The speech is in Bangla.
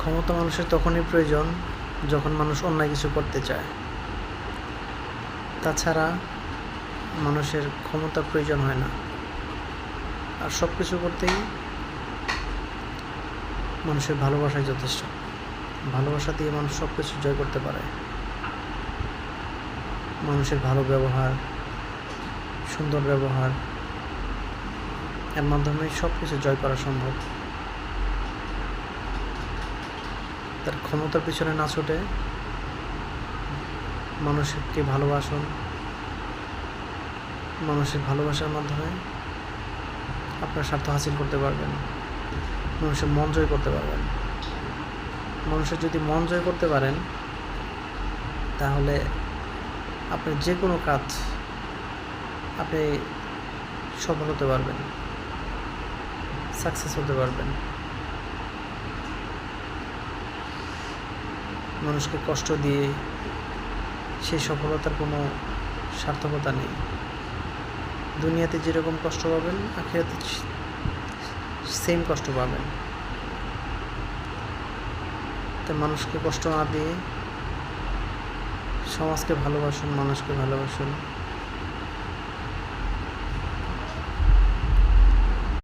ক্ষমতা মানুষের তখনই প্রয়োজন যখন মানুষ অন্যায় কিছু করতে চায়। তাছাড়া মানুষের ক্ষমতা প্রয়োজন হয় না। আর সব কিছু করতেই মানুষের ভালোবাসাই যথেষ্ট। ভালোবাসা দিয়ে মানুষ সব কিছু জয় করতে পারে। মানুষের ভালো ব্যবহার, সুন্দর ব্যবহার, এর মাধ্যমে সব কিছু জয় করা সম্ভব। তার ক্ষমতার পিছনে না ছুটে মানুষকে ভালোবাসুন। মানুষের ভালোবাসার মাধ্যমে আপনার স্বার্থ হাসিল করতে পারবেন, মানুষের মন জয় করতে পারবেন। মানুষের যদি মন জয় করতে পারেন, তাহলে আপনি যে কোনো কাজ আপনি সফল হতে পারবেন, সাকসেস হতে পারবেন। মানুষকে কষ্ট দিয়ে সেই সফলতার কোনো সার্থকতা নেই। দুনিয়াতে যেরকম কষ্ট পাবেন, আখিরাতে সেম কষ্ট পাবেন। তাই মানুষকে কষ্ট না দিয়ে সমাজকে ভালোবাসুন, মানুষকে ভালোবাসুন।